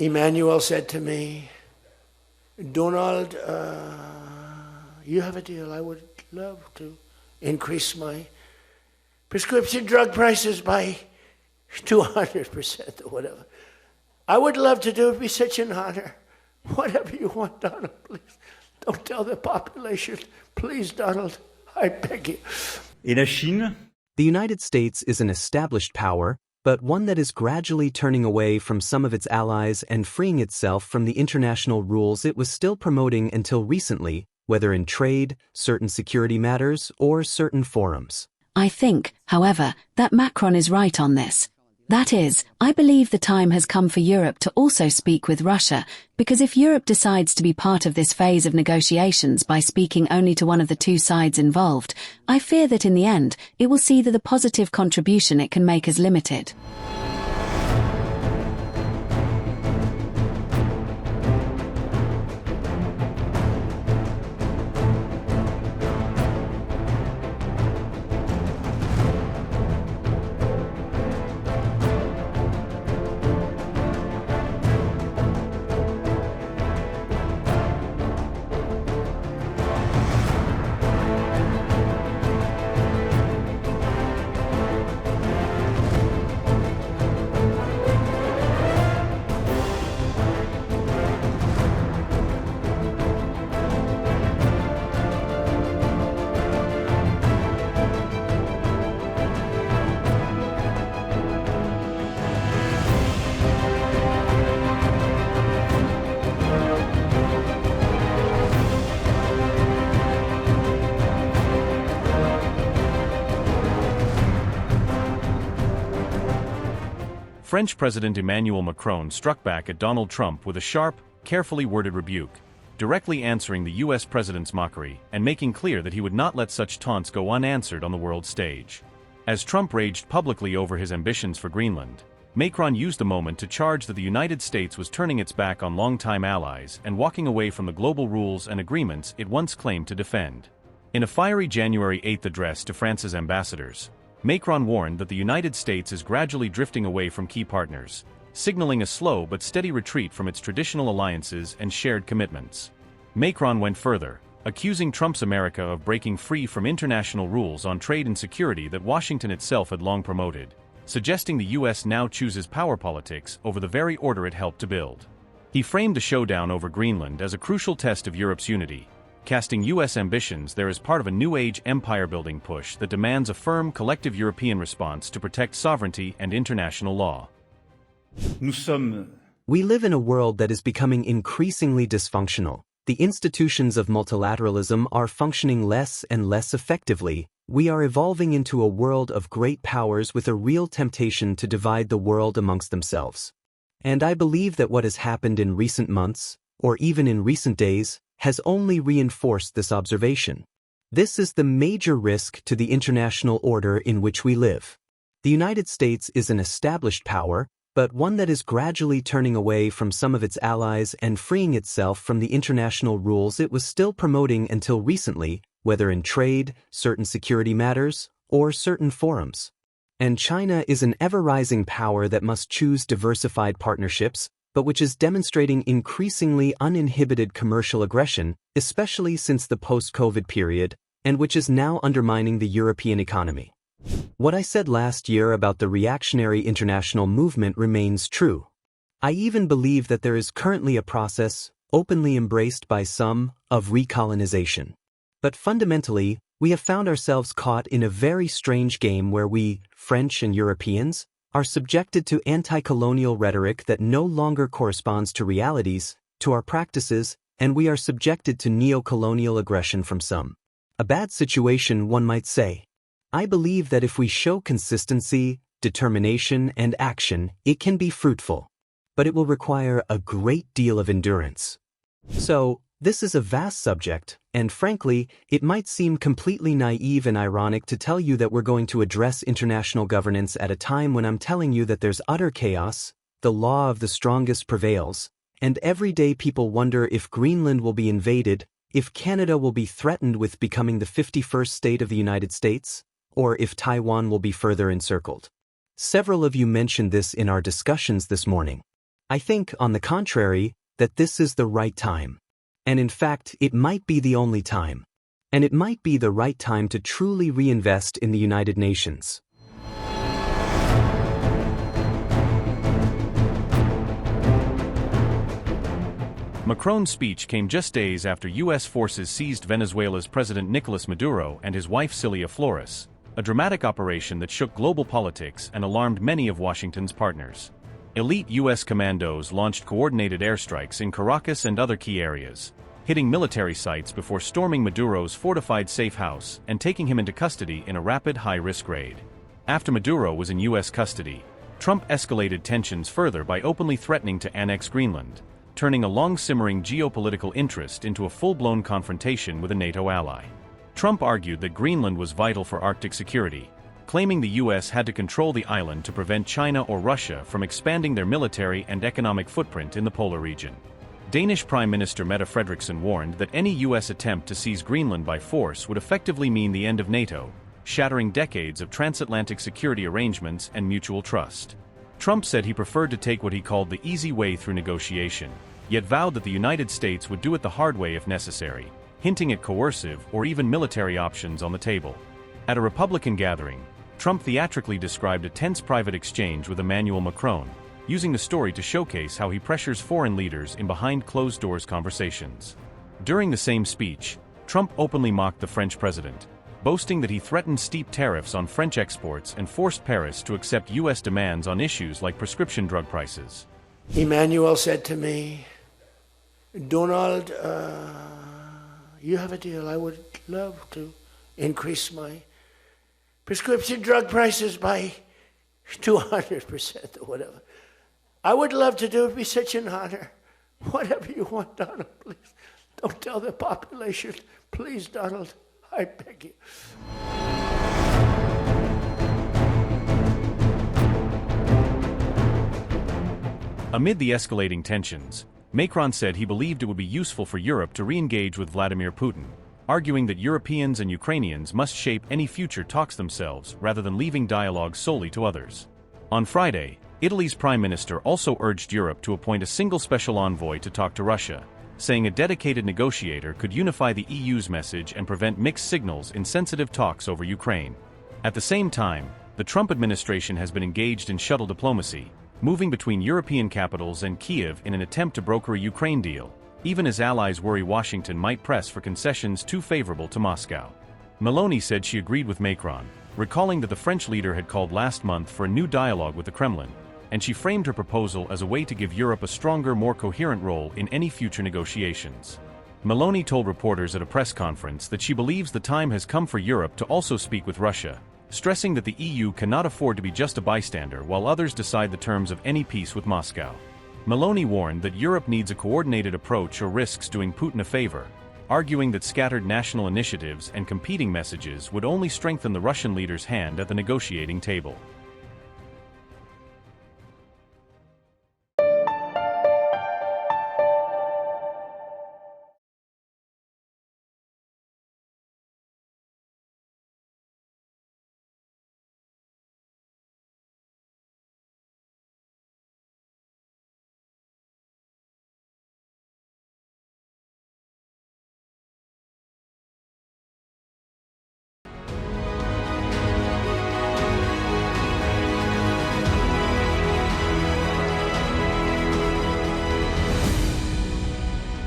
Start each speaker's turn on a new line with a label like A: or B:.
A: Emmanuel said to me, Donald, you have a deal. I would love to increase my prescription drug prices by 200% or whatever. I would love to do it. It'd be such an honor. Whatever you want, Donald, please. Don't tell the population. Please, Donald, I beg you.
B: Et la Chine?
C: The United States is an established power, but one that is gradually turning away from some of its allies and freeing itself from the international rules it was still promoting until recently, whether in trade, certain security matters, or certain forums.
D: I think, however, that Macron is right on this. That is, I believe the time has come for Europe to also speak with Russia, because if Europe decides to be part of this phase of negotiations by speaking only to one of the two sides involved, I fear that in the end, it will see that the positive contribution it can make is limited.
E: French President Emmanuel Macron struck back at Donald Trump with a sharp, carefully worded rebuke, directly answering the US president's mockery and making clear that he would not let such taunts go unanswered on the world stage. As Trump raged publicly over his ambitions for Greenland, Macron used the moment to charge that the United States was turning its back on longtime allies and walking away from the global rules and agreements it once claimed to defend. In a fiery January 8 address to France's ambassadors, Macron warned that the United States is gradually drifting away from key partners, signaling a slow but steady retreat from its traditional alliances and shared commitments. Macron went further, accusing Trump's America of breaking free from international rules on trade and security that Washington itself had long promoted, suggesting the US now chooses power politics over the very order it helped to build. He framed the showdown over Greenland as a crucial test of Europe's unity, casting US ambitions there as part of a new age empire-building push that demands a firm collective European response to protect sovereignty and international law.
C: We live in a world that is becoming increasingly dysfunctional. The institutions of multilateralism are functioning less and less effectively. We are evolving into a world of great powers with a real temptation to divide the world amongst themselves. And I believe that what has happened in recent months, or even in recent days, has only reinforced this observation. This is the major risk to the international order in which we live. The United States is an established power, but one that is gradually turning away from some of its allies and freeing itself from the international rules it was still promoting until recently, whether in trade, certain security matters, or certain forums. And China is an ever-rising power that must choose diversified partnerships, but which is demonstrating increasingly uninhibited commercial aggression, especially since the post-COVID period, and which is now undermining the European economy. What I said last year about the reactionary international movement remains true. I even believe that there is currently a process, openly embraced by some, of recolonization. But fundamentally, we have found ourselves caught in a very strange game where we, French and Europeans, are subjected to anti-colonial rhetoric that no longer corresponds to realities, to our practices, and we are subjected to neo-colonial aggression from some. A bad situation, one might say. I believe that if we show consistency, determination, and action, it can be fruitful. But it will require a great deal of endurance. So, this is a vast subject, and frankly, it might seem completely naive and ironic to tell you that we're going to address international governance at a time when I'm telling you that there's utter chaos, the law of the strongest prevails, and every day people wonder if Greenland will be invaded, if Canada will be threatened with becoming the 51st state of the United States, or if Taiwan will be further encircled. Several of you mentioned this in our discussions this morning. I think, on the contrary, that this is the right time. And in fact, it might be the only time. And it might be the right time to truly reinvest in the United Nations.
E: Macron's speech came just days after U.S. forces seized Venezuela's President Nicolas Maduro and his wife Cilia Flores, a dramatic operation that shook global politics and alarmed many of Washington's partners. Elite U.S. commandos launched coordinated airstrikes in Caracas and other key areas, hitting military sites before storming Maduro's fortified safe house and taking him into custody in a rapid high-risk raid. After Maduro was in U.S. custody, Trump escalated tensions further by openly threatening to annex Greenland, turning a long-simmering geopolitical interest into a full-blown confrontation with a NATO ally. Trump argued that Greenland was vital for Arctic security, claiming the U.S. had to control the island to prevent China or Russia from expanding their military and economic footprint in the polar region. Danish Prime Minister Mette Frederiksen warned that any U.S. attempt to seize Greenland by force would effectively mean the end of NATO, shattering decades of transatlantic security arrangements and mutual trust. Trump said he preferred to take what he called the easy way through negotiation, yet vowed that the United States would do it the hard way if necessary, hinting at coercive or even military options on the table. At a Republican gathering, Trump theatrically described a tense private exchange with Emmanuel Macron, using the story to showcase how he pressures foreign leaders in behind-closed-doors conversations. During the same speech, Trump openly mocked the French president, boasting that he threatened steep tariffs on French exports and forced Paris to accept U.S. demands on issues like prescription drug prices.
A: Emmanuel said to me, Donald, you have a deal. I would love to increase my prescription drug prices by 200% or whatever. I would love to do it. It'd be such an honor. Whatever you want, Donald, please. Don't tell the population. Please, Donald, I beg you.
E: Amid the escalating tensions, Macron said he believed it would be useful for Europe to re-engage with Vladimir Putin, arguing that Europeans and Ukrainians must shape any future talks themselves rather than leaving dialogue solely to others. On Friday, Italy's Prime Minister also urged Europe to appoint a single special envoy to talk to Russia, saying a dedicated negotiator could unify the EU's message and prevent mixed signals in sensitive talks over Ukraine. At the same time, the Trump administration has been engaged in shuttle diplomacy, moving between European capitals and Kiev in an attempt to broker a Ukraine deal, even as allies worry Washington might press for concessions too favorable to Moscow. Meloni said she agreed with Macron, recalling that the French leader had called last month for a new dialogue with the Kremlin, and she framed her proposal as a way to give Europe a stronger, more coherent role in any future negotiations. Meloni told reporters at a press conference that she believes the time has come for Europe to also speak with Russia, stressing that the EU cannot afford to be just a bystander while others decide the terms of any peace with Moscow. Meloni warned that Europe needs a coordinated approach or risks doing Putin a favor, arguing that scattered national initiatives and competing messages would only strengthen the Russian leader's hand at the negotiating table.